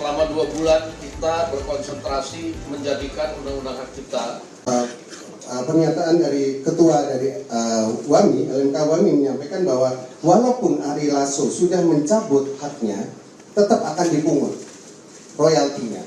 selama 2 bulan kita berkonsentrasi menjadikan undang-undang hak cipta. Pernyataan dari ketua dari WAMI, LMK WAMI menyampaikan bahwa walaupun Ari Lasso sudah mencabut haknya, tetap akan dipungut royaltinya.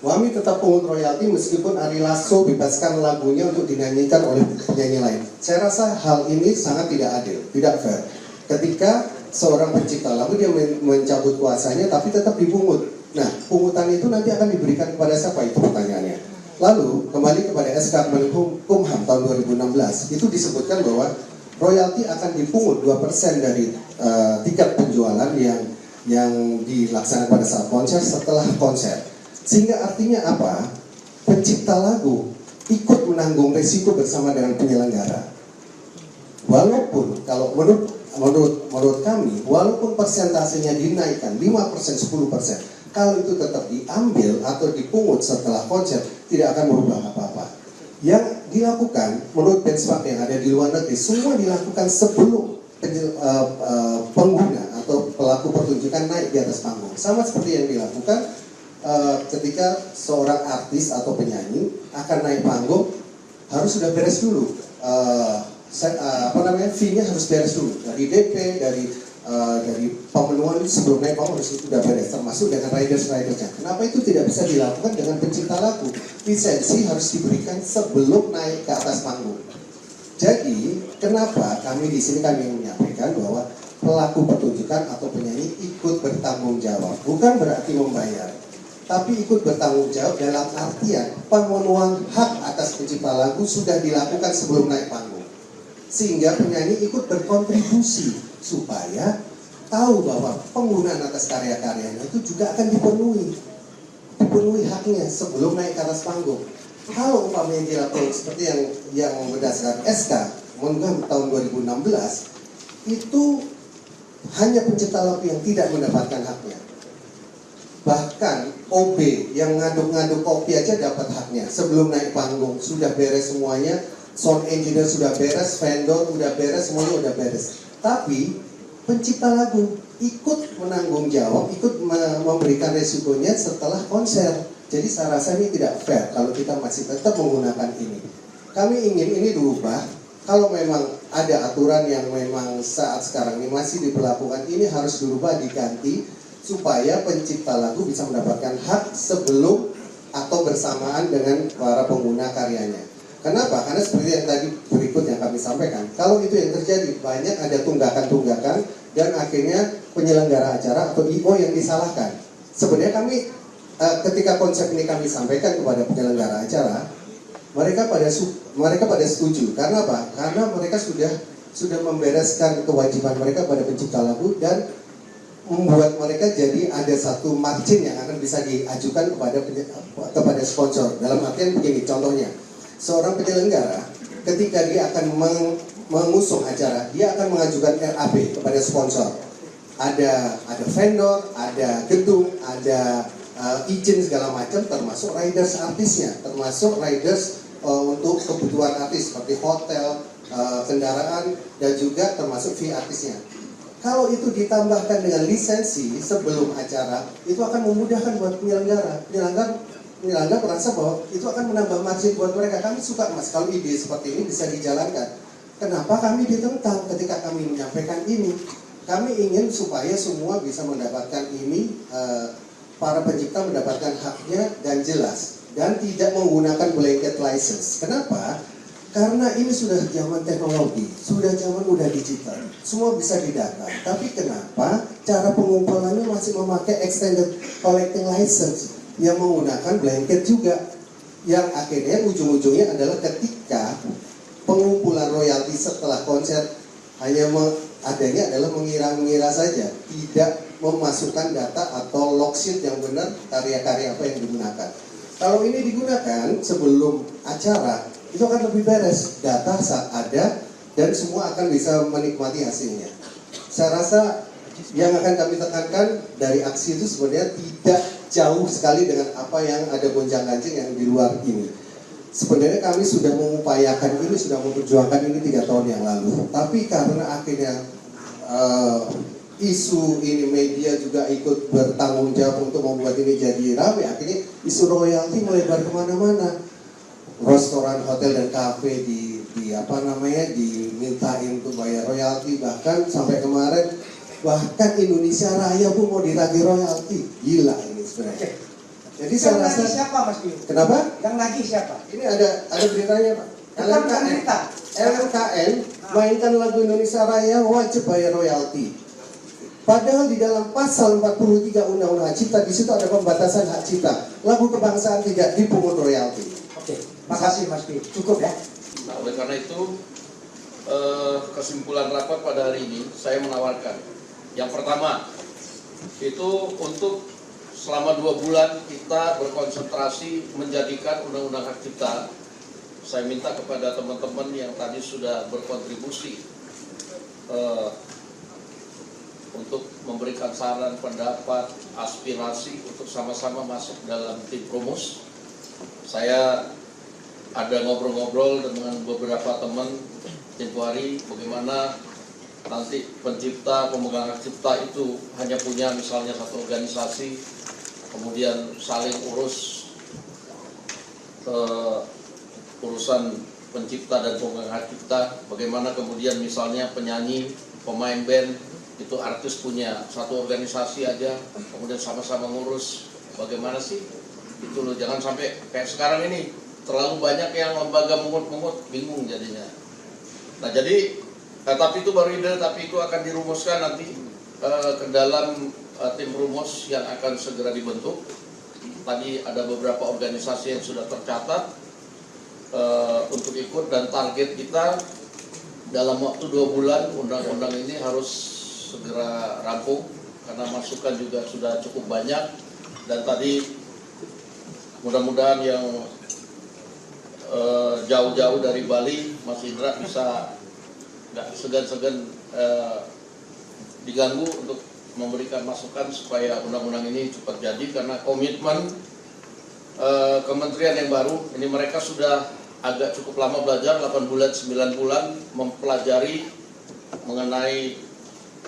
WAMI tetap pungut royalti meskipun Ari Lasso bebaskan lagunya untuk dinyanyikan oleh penyanyi lain. Saya rasa hal ini sangat tidak adil, tidak fair. Ketika seorang pencipta lagu dia mencabut kuasanya tapi tetap dipungut. Nah, pungutan itu nanti akan diberikan kepada siapa, itu pertanyaannya. Lalu kembali kepada SK Kemenkumham tahun 2016, itu disebutkan bahwa royalti akan dipungut 2% dari tiket penjualan yang dilaksanakan pada saat konser setelah konser. Sehingga artinya apa? Pencipta lagu ikut menanggung resiko bersama dengan penyelenggara. Walaupun kalau menurut kami, walaupun persentasenya dinaikkan 5%, 10%, kalau itu tetap diambil atau dipungut setelah konser, tidak akan merubah apa-apa. Yang dilakukan menurut benchmark yang ada di luar negeri, semua dilakukan sebelum pengguna atau pelaku pertunjukan naik di atas panggung. Sama seperti yang dilakukan ketika seorang artis atau penyanyi akan naik panggung, harus sudah beres dulu. Fee-nya harus beres dulu dari DP, dari pemenuhan sebelum naik panggung harus sudah beres, termasuk dengan riders-ridersnya. Kenapa itu tidak bisa dilakukan dengan pencipta lagu? Lisensi harus diberikan sebelum naik ke atas panggung. Jadi kenapa kami di sini menyampaikan bahwa pelaku pertunjukan atau penyanyi ikut bertanggung jawab, bukan berarti membayar, tapi ikut bertanggung jawab dalam artian pemenuhan hak atas pencipta lagu sudah dilakukan sebelum naik panggung. Sehingga penyanyi ikut berkontribusi supaya tahu bahwa penggunaan atas karya-karyanya itu juga akan dipenuhi haknya sebelum naik ke atas panggung. Kalau umpamanya dilakukan seperti yang berdasarkan SK tahun 2016, itu hanya pencipta lagu yang tidak mendapatkan haknya. Bahkan OB yang ngaduk-ngaduk kopi aja dapat haknya sebelum naik panggung, sudah beres semuanya, sound engineer sudah beres, vendor sudah beres, semuanya sudah beres. Tapi pencipta lagu ikut menanggung jawab, ikut memberikan resikonya setelah konser. Jadi saya rasa ini tidak fair kalau kita masih tetap menggunakan ini. Kami ingin ini diubah. Kalau memang ada aturan yang memang saat sekarang ini masih diberlakukan, ini harus dirubah, diganti supaya pencipta lagu bisa mendapatkan hak sebelum atau bersamaan dengan para pengguna karyanya. Kenapa? Karena seperti yang tadi berikut yang kami sampaikan, kalau itu yang terjadi, banyak ada tunggakan-tunggakan dan akhirnya penyelenggara acara atau IO yang disalahkan. Sebenarnya kami ketika konsep ini kami sampaikan kepada penyelenggara acara, mereka pada setuju. Karena apa? Karena mereka sudah membereskan kewajiban mereka pada pencipta lagu dan membuat mereka jadi ada satu margin yang akan bisa diajukan kepada sponsor. Dalam artian begini, contohnya, seorang penyelenggara ketika dia akan mengusung acara, dia akan mengajukan RAB kepada sponsor. Ada vendor, ada gedung, ada izin segala macam, termasuk riders artisnya, termasuk riders untuk kebutuhan artis seperti hotel, kendaraan, dan juga termasuk fee artisnya. Kalau itu ditambahkan dengan lisensi sebelum acara, itu akan memudahkan buat penyelenggara. Penyelenggara merasa bahwa itu akan menambah margin buat mereka. Kami suka mas, kalau ide seperti ini bisa dijalankan. Kenapa kami ditentang ketika kami menyampaikan ini? Kami ingin supaya semua bisa mendapatkan ini, para pencipta mendapatkan haknya dan jelas, dan tidak menggunakan blanket license. Kenapa? Karena ini sudah zaman teknologi, sudah zaman udah digital, semua bisa didata. Tapi kenapa cara pengumpulannya masih memakai extended collecting license yang menggunakan blanket juga? Yang akhirnya ujung-ujungnya adalah ketika pengumpulan royalti setelah konser hanya adanya adalah mengira-mengira saja, tidak memasukkan data atau log sheet yang benar karya-karya apa yang digunakan. Kalau ini digunakan sebelum acara, itu akan lebih beres, data saat ada dan semua akan bisa menikmati hasilnya. Saya rasa yang akan kami tekankan dari aksi itu sebenarnya tidak jauh sekali dengan apa yang ada gonjang-ganjing yang di luar ini. Sebenarnya kami sudah mengupayakan ini, sudah memperjuangkan ini 3 tahun yang lalu. Tapi karena akhirnya isu ini media juga ikut bertanggung jawab untuk membuat ini jadi ramai. Akhirnya isu royalti melebar kemana-mana. Restoran, hotel dan kafe dimintain untuk bayar royalti, bahkan sampai kemarin bahkan Indonesia Raya pun mau ditagih royalti. Gila ini sebenarnya. Jadi saya rasa siapa Mas Bio? Kenapa? Yang lagi siapa? Ini ada beritanya Pak. LMKN mainkan lagu Indonesia Raya wajib bayar royalti. Padahal di dalam pasal 43 Undang-Undang Hak Cipta di situ ada pembatasan hak cipta. Lagu kebangsaan tidak dipungut royalti. Oke, makasih Mas Bio. Cukup ya. Nah, oleh karena itu kesimpulan rapat pada hari ini saya menawarkan yang pertama itu untuk selama 2 bulan kita berkonsentrasi menjadikan undang-undang hak cipta. Saya minta kepada teman-teman yang tadi sudah berkontribusi untuk memberikan saran, pendapat, aspirasi untuk sama-sama masuk dalam tim rumus. Saya ada ngobrol-ngobrol dengan beberapa teman tempo hari bagaimana nanti pencipta, pemegang hak cipta itu hanya punya misalnya satu organisasi, kemudian saling urus urusan pencipta dan pemegang hak cipta. Bagaimana kemudian misalnya penyanyi, pemain band itu artis punya satu organisasi aja, kemudian sama-sama ngurus. Bagaimana sih itu loh, jangan sampai kayak sekarang ini terlalu banyak yang lembaga mungut-mungut, bingung jadinya. Nah jadi tapi itu baru ide, tapi itu akan dirumuskan nanti ke dalam tim rumus yang akan segera dibentuk. Tadi ada beberapa organisasi yang sudah tercatat untuk ikut, dan target kita dalam waktu 2 bulan undang-undang ini harus segera rampung karena masukan juga sudah cukup banyak. Dan tadi mudah-mudahan yang jauh-jauh dari Bali, Mas Indra bisa nggak segan-segan diganggu untuk memberikan masukan supaya undang-undang ini cepat jadi, karena komitmen kementerian yang baru ini mereka sudah agak cukup lama belajar, 8 bulan 9 bulan mempelajari mengenai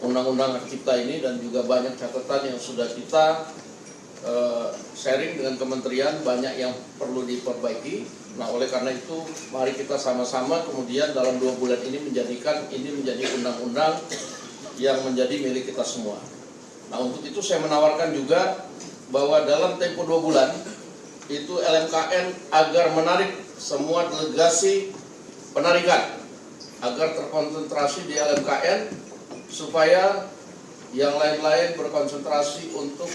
undang-undang hak cipta ini, dan juga banyak catatan yang sudah kita sharing dengan kementerian, banyak yang perlu diperbaiki. Nah oleh karena itu mari kita sama-sama kemudian dalam 2 bulan ini menjadikan ini menjadi undang-undang yang menjadi milik kita semua. Nah untuk itu saya menawarkan juga bahwa dalam tempo 2 bulan itu LMKN agar menarik semua delegasi penarikan, agar terkonsentrasi di LMKN supaya yang lain-lain berkonsentrasi untuk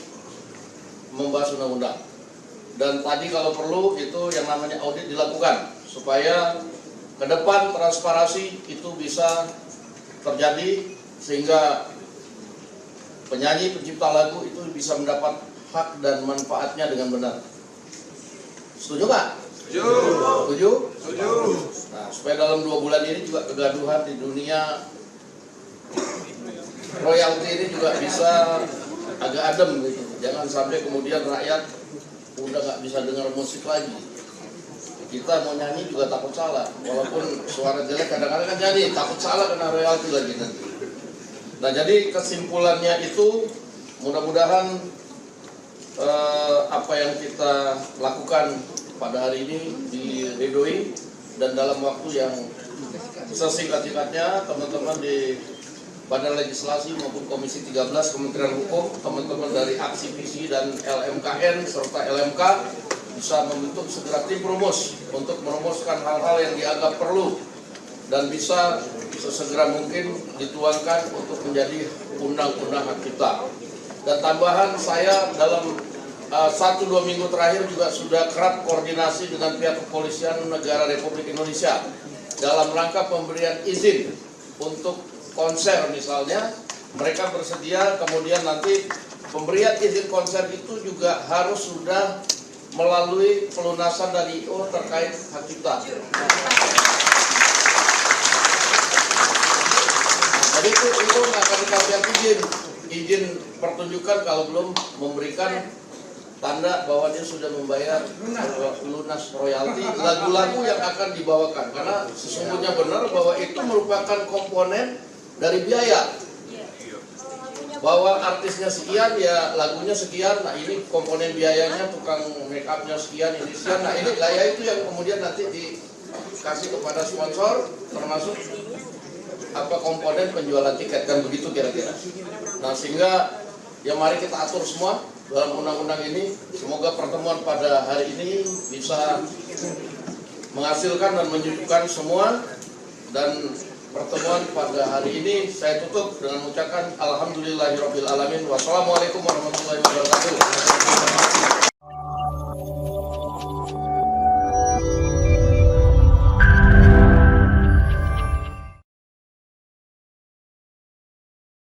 membahas undang-undang. Dan tadi kalau perlu itu yang namanya audit dilakukan supaya ke depan transparansi itu bisa terjadi sehingga penyanyi, pencipta lagu itu bisa mendapat hak dan manfaatnya dengan benar. Setuju nggak? Setuju? Setuju. Nah, supaya dalam 2 bulan ini juga kegaduhan di dunia royalti ini juga bisa agak adem gitu. Jangan sampai kemudian rakyat udah nggak bisa dengar musik lagi. Kita mau nyanyi juga takut salah, walaupun suara jelek kadang-kadang kan jadi takut salah kena royalti lagi nanti. Nah jadi kesimpulannya itu mudah-mudahan apa yang kita lakukan pada hari ini diridhoi, dan dalam waktu yang sesingkat-singkatnya teman-teman di Badan Legislasi maupun Komisi 13 Kementerian Hukum, teman-teman dari Aksi Visi dan LMKN serta LMK bisa membentuk segera tim rumus untuk merumuskan hal-hal yang dianggap perlu dan bisa sesegera mungkin dituangkan untuk menjadi undang-undang hak cipta. Dan tambahan, saya dalam 1-2 minggu terakhir juga sudah kerap koordinasi dengan pihak kepolisian negara Republik Indonesia dalam rangka pemberian izin untuk konser misalnya. Mereka bersedia, kemudian nanti pemberian izin konser itu juga harus sudah melalui pelunasan dari IO terkait hak cipta. Jadi itu nggak akan dikasih izin pertunjukan kalau belum memberikan tanda bahwa dia sudah membayar lunas royalti lagu-lagu yang akan dibawakan, karena sesungguhnya benar bahwa itu merupakan komponen dari biaya. bahwa artisnya sekian ya lagunya sekian, nah ini komponen biayanya tukang make upnya sekian, ini sekian, nah ini lah ya itu yang kemudian nanti dikasih kepada sponsor termasuk apa komponen penjualan tiket, kan begitu kira-kira. Nah sehingga ya mari kita atur semua dalam undang-undang ini, semoga pertemuan pada hari ini bisa menghasilkan dan menyuguhkan semua. Dan pertemuan pada hari ini saya tutup dengan mengucapkan alhamdulillahirabbil alamin. Wassalamualaikum warahmatullahi wabarakatuh.